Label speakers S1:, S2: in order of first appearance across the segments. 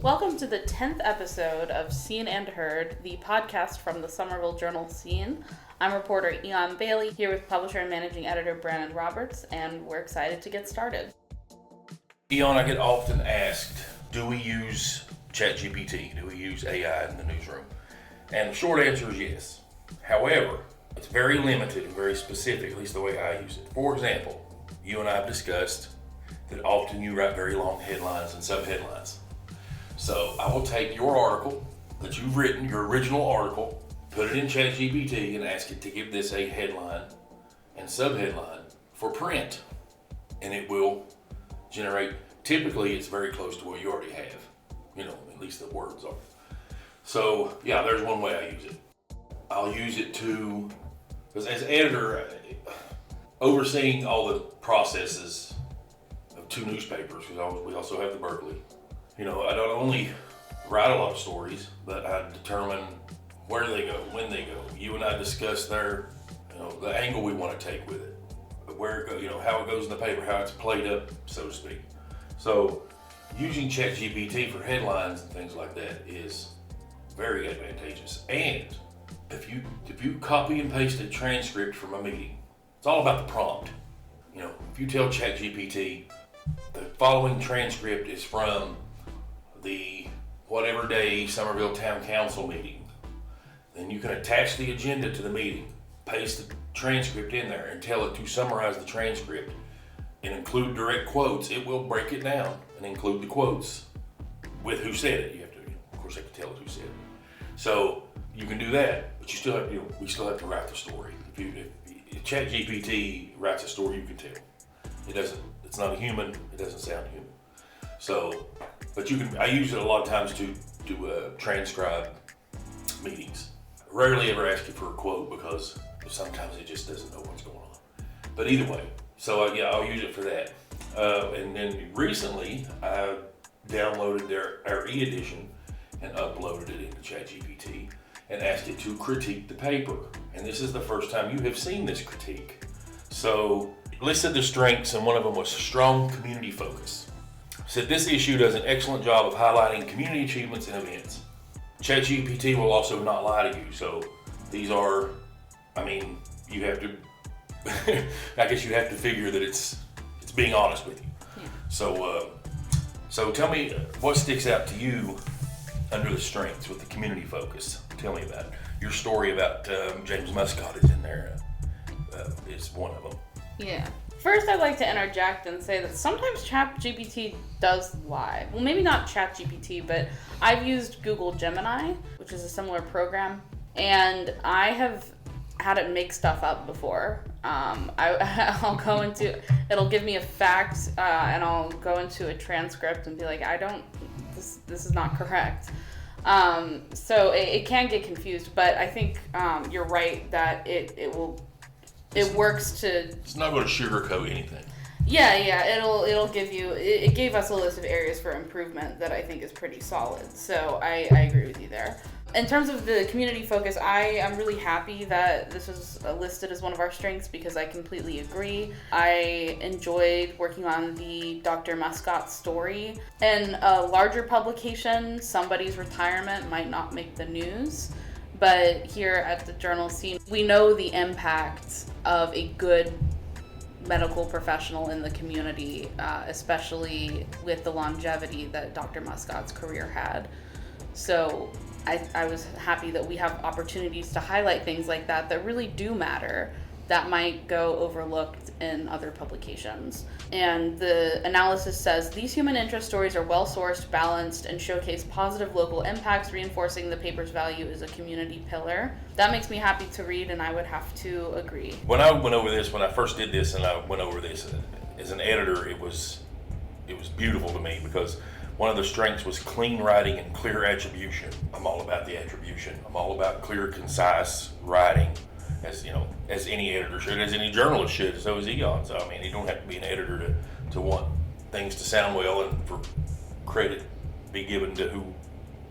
S1: Welcome to the 10th episode of Seen and Heard, the podcast from the Somerville Journal Scene. I'm reporter Eon Bailey, here with publisher and managing editor Brandon Roberts, and we're excited to get started.
S2: Eon, I get often asked, do we use ChatGPT? Do we use AI in the newsroom? And the short answer is yes. However, it's very limited and very specific, at least the way I use it. For example, you and I have discussed that often you write very long headlines and subheadlines. So I will take your article that you've written, your original article, put it in ChatGPT and ask it to give this a headline and subheadline for print. And it will generate, typically it's very close to what you already have. At least the words are. So yeah, there's one way I use it. I'll use it to, because as editor, overseeing all the processes of two newspapers, because we also have the Berkeley. I don't only write a lot of stories, but I determine where they go, when they go. You and I discuss the angle we want to take with it, where it goes, how it goes in the paper, how it's played up, so to speak. So using ChatGPT for headlines and things like that is very advantageous. And if you copy and paste a transcript from a meeting, it's all about the prompt. If you tell ChatGPT the following transcript is from the whatever day Somerville Town Council meeting, then you can attach the agenda to the meeting, paste the transcript in there, and tell it to summarize the transcript and include direct quotes. It will break it down and include the quotes with who said it. You have to, of course, have to tell it who said it. So you can do that, but you still have we still have to write the story. If ChatGPT writes a story, you can tell. It doesn't. It's not a human. It doesn't sound human. So, but I use it a lot of times to transcribe meetings. I rarely ever ask you for a quote because sometimes it just doesn't know what's going on. But either way, so I'll use it for that. And then recently, I downloaded our e-edition and uploaded it into ChatGPT and asked it to critique the paper. And this is the first time you have seen this critique. So it listed the strengths, and one of them was strong community focus. Said this issue does an excellent job of highlighting community achievements and events. ChatGPT will also not lie to you. So these are, you have to, I guess you have to figure that it's being honest with you. Yeah. So tell me what sticks out to you under the strengths with the community focus. Tell me about it. Your story about James Muscat is in there. Is one of them.
S1: Yeah. First, I'd like to interject and say that sometimes ChatGPT does lie. Well, maybe not ChatGPT, but I've used Google Gemini, which is a similar program, and I have had it make stuff up before. I'll go into, it'll give me a fact, and I'll go into a transcript and be like, this is not correct. So it can get confused, but I think you're right that it works to...
S2: It's not going to sugarcoat anything.
S1: Yeah, it'll give you... It gave us a list of areas for improvement that I think is pretty solid, so I agree with you there. In terms of the community focus, I am really happy that this was listed as one of our strengths because I completely agree. I enjoyed working on the Dr. Muscat story. In a larger publication, somebody's retirement might not make the news. But here at the Journal Scene, we know the impact of a good medical professional in the community, especially with the longevity that Dr. Muscat's career had. So I was happy that we have opportunities to highlight things like that really do matter, that might go overlooked in other publications. And the analysis says, these human interest stories are well-sourced, balanced, and showcase positive local impacts, reinforcing the paper's value as a community pillar. That makes me happy to read, and I would have to agree.
S2: When I first did this, and I went over this as an editor, it was beautiful to me because one of the strengths was clean writing and clear attribution. I'm all about the attribution. I'm all about clear, concise writing. As any editor should, as any journalist should, so is Eon. So, you don't have to be an editor to want things to sound well and for credit be given to who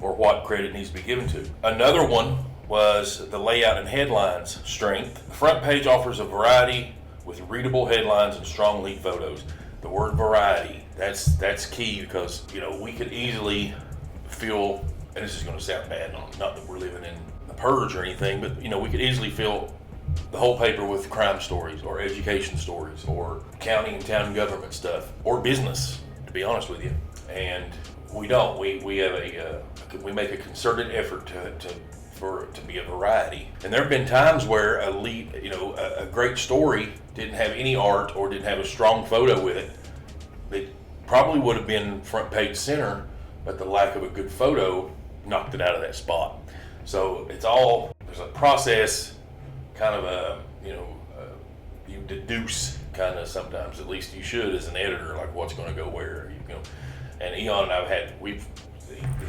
S2: or what credit needs to be given to. Another one was the layout and headlines strength. The front page offers a variety with readable headlines and strong lead photos. The word variety, that's key because, we could easily fill, and this is going to sound bad, not that we're living in the purge or anything, but we could easily fill the whole paper with crime stories or education stories or county and town government stuff or business, to be honest with you. And we don't. We have we make a concerted effort for it to be a variety. And there have been times where a great story didn't have any art or didn't have a strong photo with it. It probably would have been front page center, but the lack of a good photo knocked it out of that spot. So there's a process, kind of you deduce kind of sometimes, at least you should as an editor, like what's going to go where. And Eon and I've had, in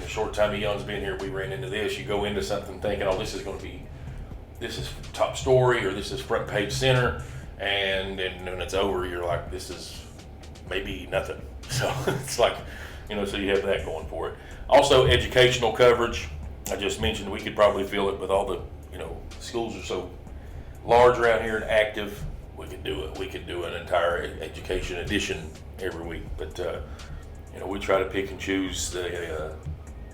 S2: the short time Eon's been here, we ran into this. You go into something thinking, this is top story, or this is front page center, and then when it's over, you're like, this is maybe nothing. So it's like, so you have that going for it. Also, educational coverage. I just mentioned we could probably fill it with all the, schools are so large around here and active. We could do it. We could do an entire education edition every week, but we try to pick and choose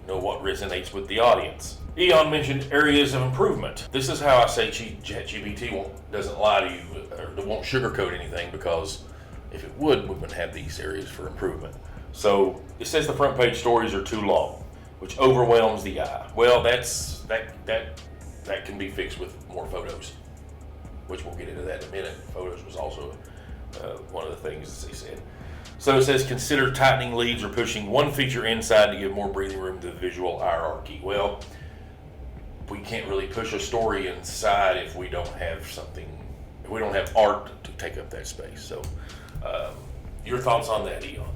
S2: what resonates with the audience. Eon mentioned areas of improvement. This is how I say ChatGPT doesn't lie to you or won't sugarcoat anything, because if it would, we wouldn't have these areas for improvement. So it says the front page stories are too long, which overwhelms the eye. Well, that can be fixed with more photos, which we'll get into that in a minute. Photos was also one of the things they said. So it says, consider tightening leads or pushing one feature inside to give more breathing room to the visual hierarchy. Well, we can't really push a story inside if we don't have art to take up that space. So your thoughts on that, Eon?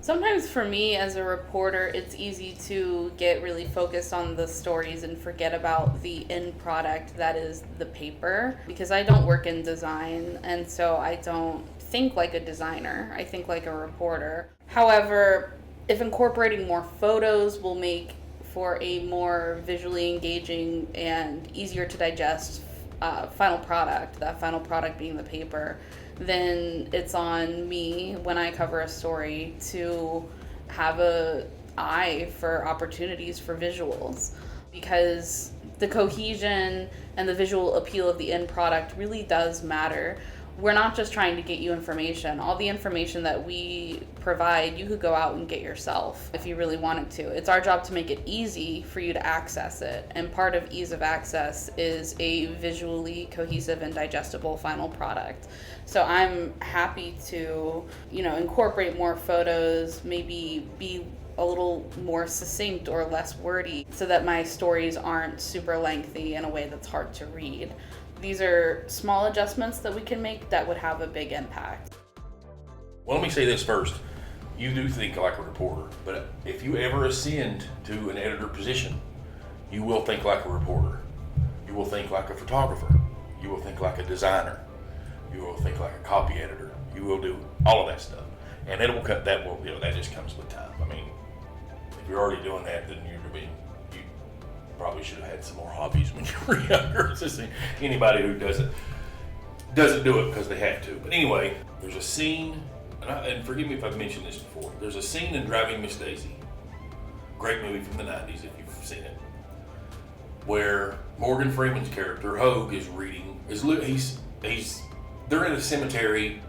S1: Sometimes for me as a reporter, it's easy to get really focused on the stories and forget about the end product that is the paper, because I don't work in design, and so I don't think like a designer. I think like a reporter. However, if incorporating more photos will make for a more visually engaging and easier to digest final product, that final product being the paper, then it's on me when I cover a story to have a eye for opportunities for visuals, because the cohesion and the visual appeal of the end product really does matter. We're not just trying to get you information. All the information that we provide, you could go out and get yourself if you really wanted to. It's our job to make it easy for you to access it. And part of ease of access is a visually cohesive and digestible final product. So I'm happy to, incorporate more photos, maybe be a little more succinct or less wordy so that my stories aren't super lengthy in a way that's hard to read. These are small adjustments that we can make that would have a big impact.
S2: Well, let me say this first. You do think like a reporter, but if you ever ascend to an editor position, you will think like a reporter. You will think like a photographer. You will think like a designer. You will think like a copy editor. You will do all of that stuff. And that just comes with time. I mean, if you're already doing that, then you probably should have had some more hobbies when you were younger. It's just anybody who doesn't do it because they have to. But anyway, there's a scene, and forgive me if I've mentioned this before, there's a scene in Driving Miss Daisy, great movie from the 90s if you've seen it, where Morgan Freeman's character, Hogue, is reading, they're in a cemetery,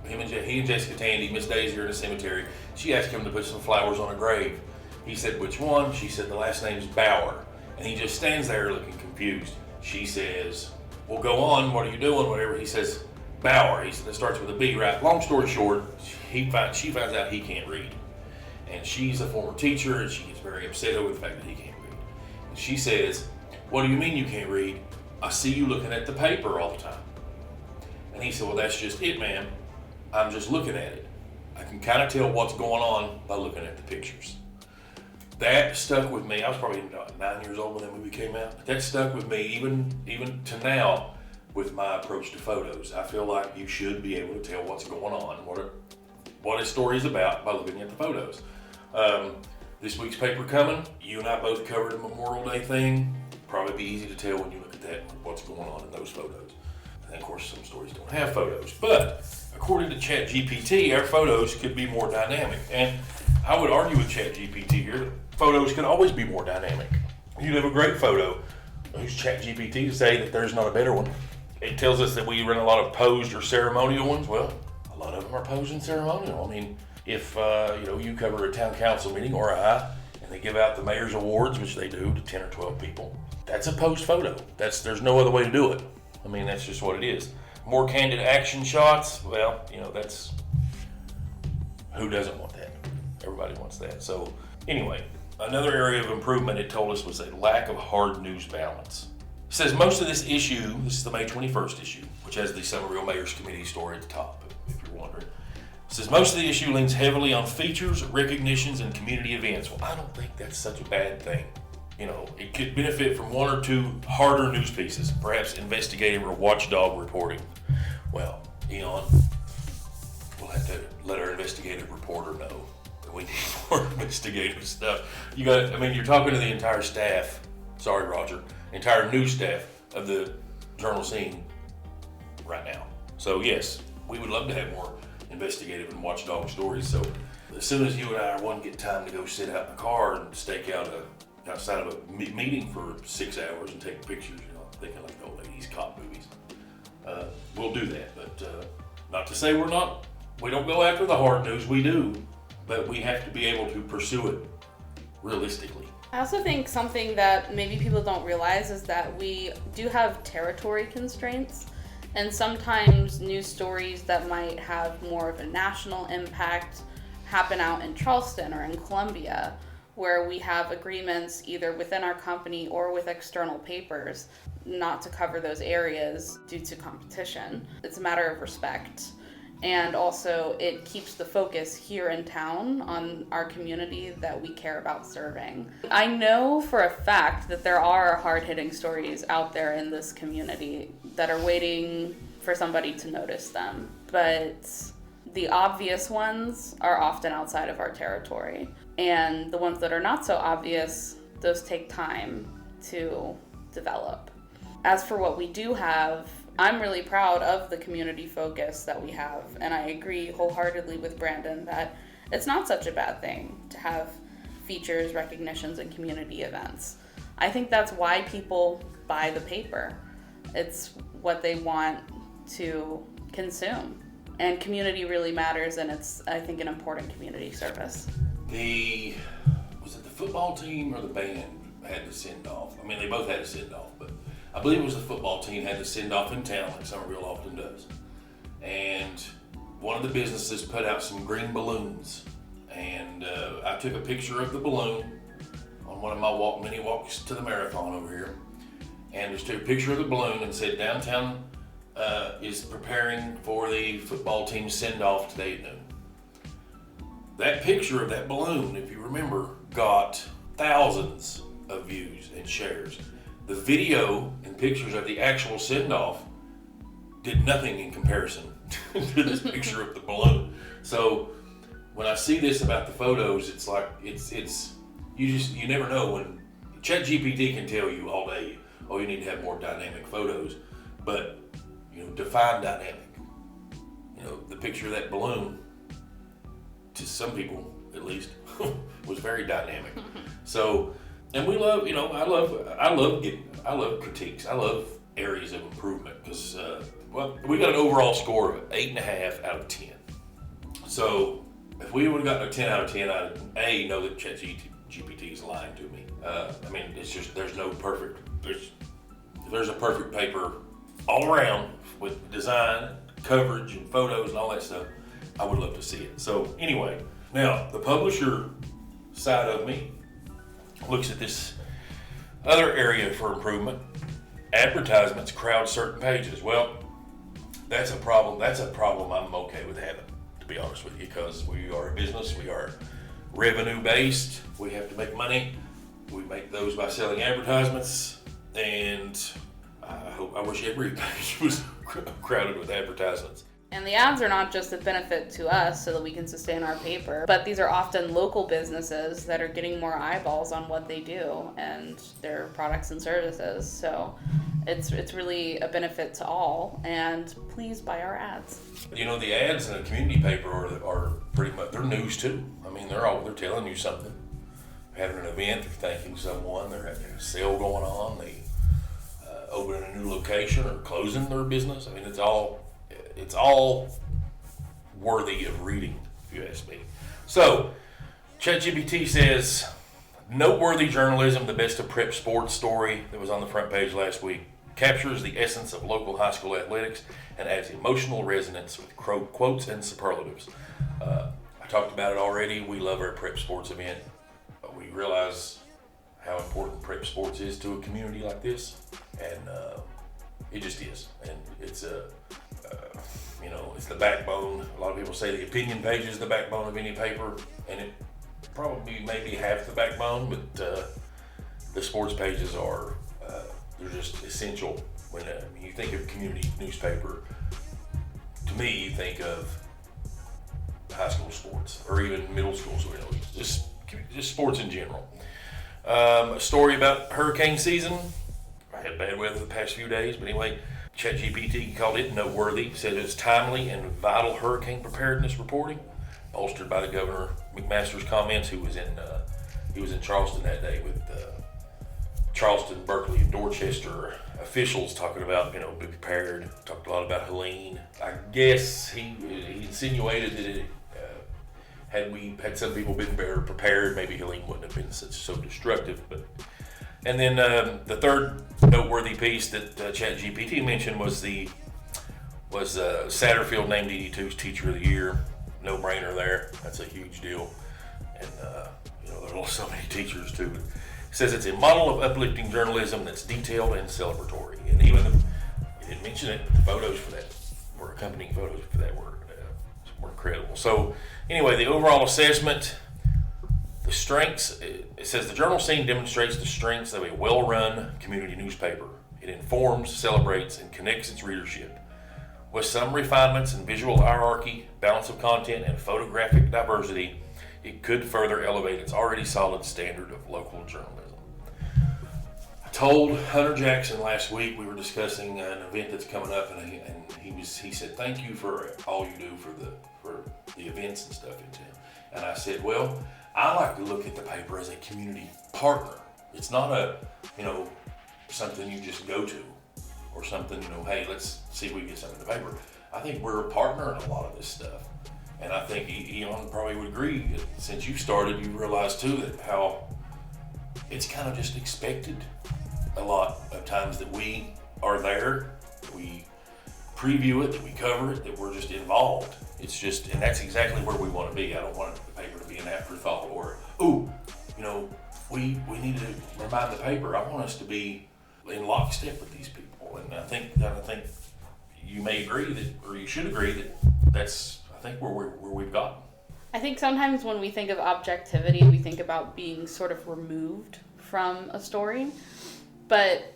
S2: he and Jessica Tandy, Miss Daisy are in a cemetery. She asked him to put some flowers on a grave. He said, which one? She said, the last name's Bauer. And he just stands there looking confused. She says, well, go on, what are you doing, whatever. He says, Bauer. He said, it starts with a B, right? Long story short, she finds out he can't read. And she's a former teacher, and she gets very upset over the fact that he can't read. And she says, what do you mean you can't read? I see you looking at the paper all the time. And he said, well, that's just it, ma'am. I'm just looking at it. I can kind of tell what's going on by looking at the pictures. That stuck with me. I was probably 9 years old when that movie came out. But that stuck with me even to now with my approach to photos. I feel like you should be able to tell what's going on, what a story is about by looking at the photos. This week's paper coming, you and I both covered a Memorial Day thing. Probably be easy to tell when you look at that what's going on in those photos. And of course, some stories don't have photos, but a according to ChatGPT, our photos could be more dynamic. And I would argue with ChatGPT here that photos can always be more dynamic. You have a great photo. Use ChatGPT to say that there's not a better one. It tells us that we run a lot of posed or ceremonial ones. Well, a lot of them are posed and ceremonial. I mean, if you cover a town council meeting or and they give out the mayor's awards, which they do to 10 or 12 people, that's a posed photo. There's no other way to do it. I mean, that's just what it is. More candid action shots, well, that's, who doesn't want that? Everybody wants that. So anyway, another area of improvement it told us was a lack of hard news balance. It says most of this issue, this is the May 21st issue, which has the Summerville Mayor's Committee story at the top, if you're wondering. It says most of the issue leans heavily on features, recognitions, and community events. Well, I don't think that's such a bad thing. It could benefit from one or two harder news pieces, perhaps investigative or watchdog reporting. Well, Eon, we'll have to let our investigative reporter know that we need more investigative stuff. You're talking to the entire staff, sorry, Roger, entire news staff of the Journal Scene right now. So yes, we would love to have more investigative and watchdog stories. So as soon as you and I get time to go sit out in the car and stake out outside of a meeting for 6 hours and take pictures, thinking like the old 80s cop movies, we'll do that. But not to say we don't go after the hard news, we do, but we have to be able to pursue it realistically.
S1: I also think something that maybe people don't realize is that we do have territory constraints, and sometimes news stories that might have more of a national impact happen out in Charleston or in Columbia, where we have agreements either within our company or with external papers not to cover those areas due to competition. It's a matter of respect. And also it keeps the focus here in town on our community that we care about serving. I know for a fact that there are hard-hitting stories out there in this community that are waiting for somebody to notice them, but the obvious ones are often outside of our territory. And the ones that are not so obvious, those take time to develop. As for what we do have, I'm really proud of the community focus that we have, and I agree wholeheartedly with Brandon that it's not such a bad thing to have features, recognitions, and community events. I think that's why people buy the paper. It's what they want to consume. And community really matters, and it's, I think, an important community service.
S2: Was it the football team or the band had to send off? I mean, they both had to send off, but I believe it was the football team had to send off in town, like Summerville often does. And one of the businesses put out some green balloons, and I took a picture of the balloon on one of my mini walks to the marathon over here, and just took a picture of the balloon and said downtown is preparing for the football team send-off today at noon. That picture of that balloon, if you remember, got thousands of views and shares. The video and pictures of the actual send-off did nothing in comparison to this picture of the balloon. So when I see this about the photos, it's like you never know. When ChatGPT can tell you all day, oh, you need to have more dynamic photos, but define dynamic. The picture of that balloon, to some people at least, was very dynamic. So, and we love, I love critiques. I love areas of improvement because, we got an overall score of 8.5 out of 10. So, if we would have gotten a 10 out of 10, I'd know that ChatGPT is lying to me. It's just there's no perfect. There's a perfect paper all around with design, coverage, and photos and all that stuff. I would love to see it. So anyway, now the publisher side of me looks at this other area for improvement. Advertisements crowd certain pages. Well, that's a problem. That's a problem I'm okay with having, to be honest with you, because we are a business. We are revenue based. We have to make money. We make those by selling advertisements, and I wish every page was crowded with advertisements.
S1: And the ads are not just a benefit to us so that we can sustain our paper, but these are often local businesses that are getting more eyeballs on what they do and their products and services. So It's really a benefit to all, and please buy our ads.
S2: You know, the ads in a community paper are pretty much, they're news too. I mean, they're telling you something. They're having an event, they're thanking someone, they're having a sale going on, they opening a new location or closing their business. I mean, it's all worthy of reading, if you ask me. So, ChatGPT says, noteworthy journalism, the best of prep sports story that was on the front page last week, captures the essence of local high school athletics and adds emotional resonance with quotes and superlatives. I talked about it already. We love our prep sports event. We realize how important prep sports is to a community like this, and it just is. And it's it's the backbone. A lot of people say the opinion page is the backbone of any paper, and it probably maybe half the backbone, but the sports pages are they're just essential. When you think of community newspaper, to me you think of high school sports or even middle school sports, just sports in general. A story about hurricane season. I had bad weather the past few days, but anyway, ChatGPT called it noteworthy, said it was timely and vital hurricane preparedness reporting, bolstered by the Governor McMaster's comments, who was in Charleston that day with Charleston, Berkeley, and Dorchester officials talking about, be prepared. Talked a lot about Helene. I guess he insinuated that had some people been better prepared, maybe Helene wouldn't have been so destructive. And then the third noteworthy piece that ChatGPT mentioned was Satterfield named ED2's Teacher of the Year. No brainer there. That's a huge deal. And there's so many teachers too. But it says it's a model of uplifting journalism that's detailed and celebratory. And even he didn't mention it, but the photos for that were accompanying photos for that were incredible. So anyway, the overall assessment, the strengths, it says the journal scene demonstrates the strengths of a well-run community newspaper. It informs, celebrates, and connects its readership. With some refinements in visual hierarchy, balance of content, and photographic diversity, it could further elevate its already solid standard of local journalism. I told Hunter Jackson last week, we were discussing an event that's coming up, and he said, thank you for all you do for the events and stuff in town. And I said, well, I like to look at the paper as a community partner. It's not something you just go to or something, hey, let's see if we can get something in the paper. I think we're a partner in a lot of this stuff. And I think Eon probably would agree that since you started, you realized too that how it's kind of just expected a lot of times that we are there, that we preview it, that we cover it, that we're just involved. It's just, and that's exactly where we want to be. I don't want the paper to be an afterthought or, we need to remind the paper. I want us to be in lockstep with these people. And I think you may agree that, or you should agree that that's, I think where we've gotten.
S1: I think sometimes when we think of objectivity, we think about being sort of removed from a story, but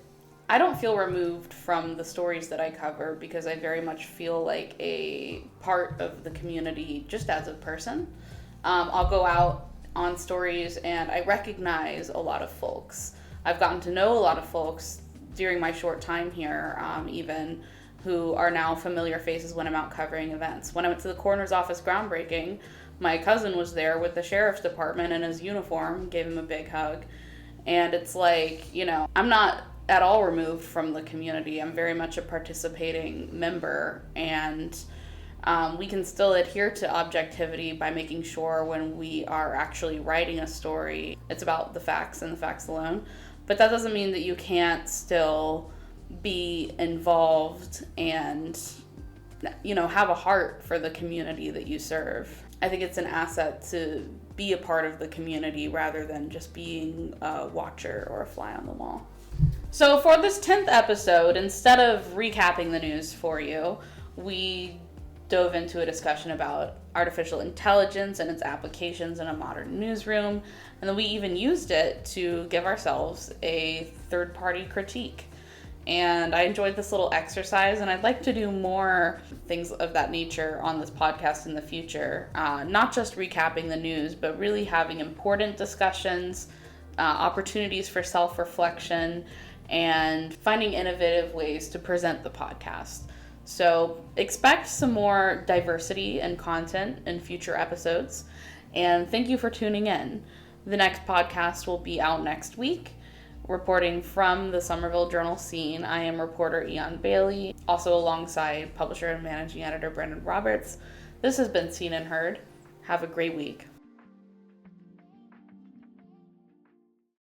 S1: I don't feel removed from the stories that I cover because I very much feel like a part of the community just as a person. I'll go out on stories and I recognize a lot of folks. I've gotten to know a lot of folks during my short time here, even who are now familiar faces when I'm out covering events. When I went to the coroner's office groundbreaking, my cousin was there with the sheriff's department in his uniform, gave him a big hug. And it's like, I'm not at all removed from the community. I'm very much a participating member, and we can still adhere to objectivity by making sure when we are actually writing a story, it's about the facts and the facts alone. But that doesn't mean that you can't still be involved and have a heart for the community that you serve. I think it's an asset to be a part of the community rather than just being a watcher or a fly on the wall. So for this 10th episode, instead of recapping the news for you, we dove into a discussion about artificial intelligence and its applications in a modern newsroom, and then we even used it to give ourselves a third-party critique. And I enjoyed this little exercise, and I'd like to do more things of that nature on this podcast in the future. Not just recapping the news, but really having important discussions, opportunities for self-reflection, and finding innovative ways to present the podcast. So expect some more diversity and content in future episodes. And thank you for tuning in. The next podcast will be out next week. Reporting from the Somerville Journal scene, I am reporter Eon Bailey, also alongside publisher and managing editor Brendan Roberts. This has been Seen and Heard. Have a great week.